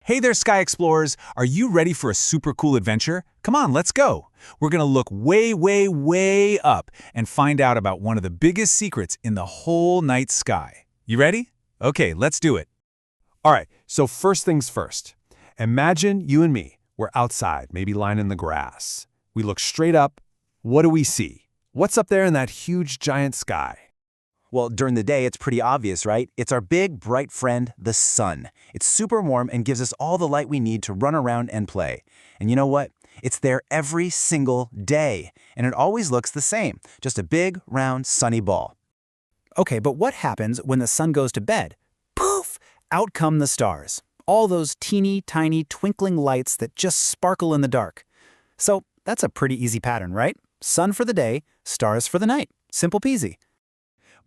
Hey there, Sky Explorers! Are you ready for a super cool adventure? Come on, let's go! We're gonna look way, way, way up and find out about one of the biggest secrets in the whole night sky. You ready? Okay, let's do it. All right, so first things first. Imagine you and me. We're outside, maybe lying in the grass. We look straight up. What do we see? What's up there in that huge, giant sky? Well, during the day, it's pretty obvious, right? It's our big, bright friend, the sun. It's super warm and gives us all the light we need to run around and play. And you know what? It's there every single day. And it always looks the same, just a big, round, sunny ball. Okay, but what happens when the sun goes to bed? Poof! Out come the stars. All those teeny, tiny, twinkling lights that just sparkle in the dark. So that's a pretty easy pattern, right? Sun for the day, stars for the night. Simple peasy.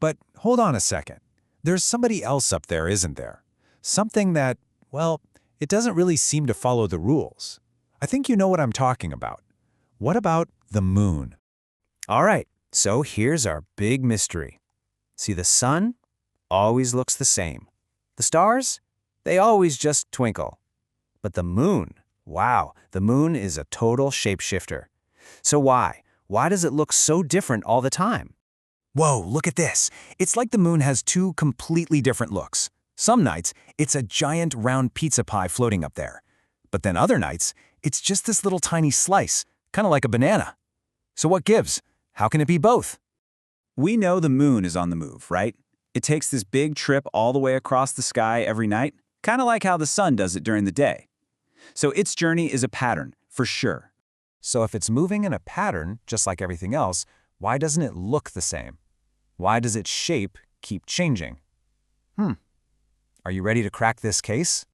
But hold on a second. There's somebody else up there, isn't there? Something that, well, it doesn't really seem to follow the rules. I think you know what I'm talking about. What about the moon? All right, so here's our big mystery. See, the sun always looks the same. The stars, they always just twinkle. But the moon, wow, the moon is a total shapeshifter. So why? Why does it look so different all the time? Whoa, look at this. It's like the moon has two completely different looks. Some nights, it's a giant round pizza pie floating up there. But then other nights, it's just this little tiny slice, kind of like a banana. So what gives? How can it be both? We know the moon is on the move, right? It takes this big trip all the way across the sky every night, kind of like how the sun does it during the day. So its journey is a pattern, for sure. So if it's moving in a pattern, just like everything else, why doesn't it look the same? Why does its shape keep changing? Are you ready to crack this case?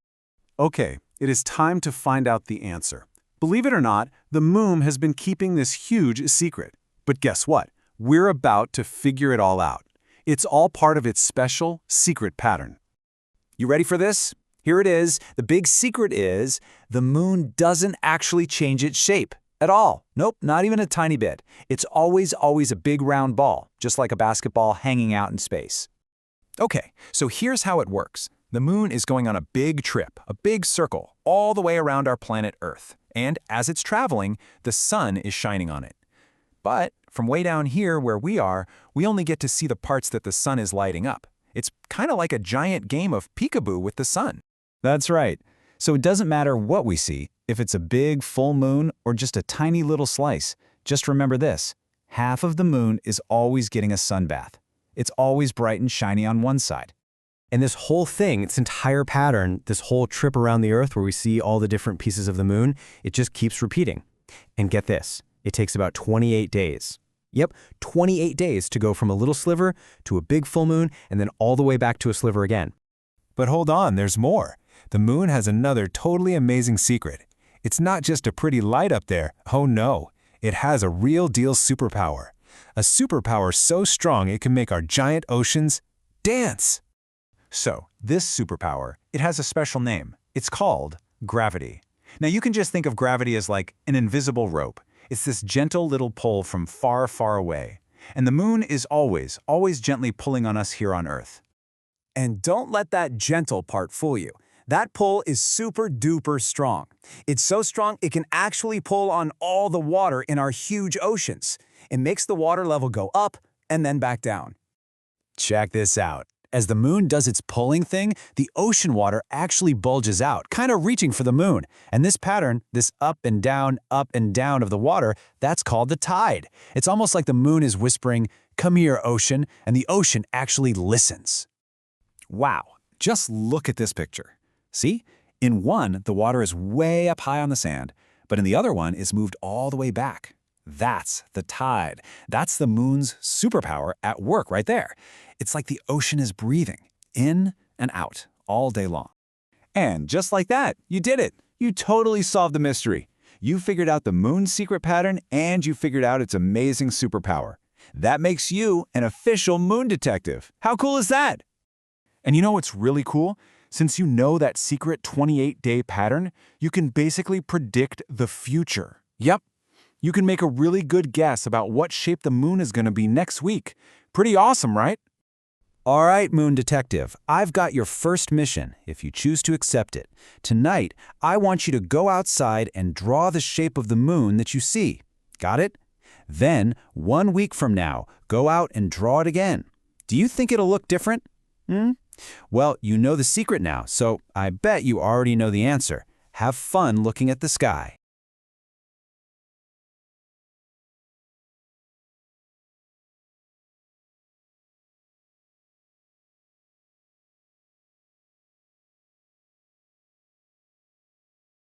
Okay, it is time to find out the answer. Believe it or not, the moon has been keeping this huge secret. But guess what? We're about to figure it all out. It's all part of its special, secret pattern. You ready for this? Here it is. The big secret is the moon doesn't actually change its shape at all. Nope, not even a tiny bit. It's always a big round ball, just like a basketball hanging out in space. Okay, so here's how it works. The moon is going on a big trip, a big circle, all the way around our planet Earth. And as it's traveling, the sun is shining on it. But from way down here where we are, we only get to see the parts that the sun is lighting up. It's kind of like a giant game of peekaboo with the sun. That's right. So it doesn't matter what we see, if it's a big, full moon or just a tiny little slice. Just remember this. Half of the moon is always getting a sunbath. It's always bright and shiny on one side. And this whole thing, its entire pattern, this whole trip around the Earth where we see all the different pieces of the moon, it just keeps repeating. And get this, it takes about 28 days. Yep, 28 days to go from a little sliver to a big full moon and then all the way back to a sliver again. But hold on, there's more. The moon has another totally amazing secret. It's not just a pretty light up there. Oh no, it has a real deal superpower. A superpower so strong it can make our giant oceans dance. So, this superpower, it has a special name. It's called gravity. Now you can just think of gravity as like an invisible rope. It's this gentle little pull from far, far away. And the moon is always gently pulling on us here on Earth. And don't let that gentle part fool you. That pull is super duper strong. It's so strong it can actually pull on all the water in our huge oceans. It makes the water level go up and then back down. Check this out. As the moon does its pulling thing, the ocean water actually bulges out, kind of reaching for the moon. And this pattern, this up and down of the water, that's called the tide. It's almost like the moon is whispering, "Come here, ocean," and the ocean actually listens. Wow, just look at this picture. See? In one, the water is way up high on the sand, but in the other one, it's moved all the way back. That's the tide. That's the moon's superpower at work right there. It's like the ocean is breathing, in and out, all day long. And just like that, you did it. You totally solved the mystery. You figured out the moon's secret pattern and you figured out its amazing superpower. That makes you an official moon detective. How cool is that? And you know what's really cool? Since you know that secret 28-day pattern, you can basically predict the future. Yep. You can make a really good guess about what shape the moon is going to be next week. Pretty awesome, right? All right, Moon Detective, I've got your first mission, if you choose to accept it. Tonight, I want you to go outside and draw the shape of the moon that you see. Got it? Then, 1 week from now, go out and draw it again. Do you think it'll look different? Well, you know the secret now, so I bet you already know the answer. Have fun looking at the sky.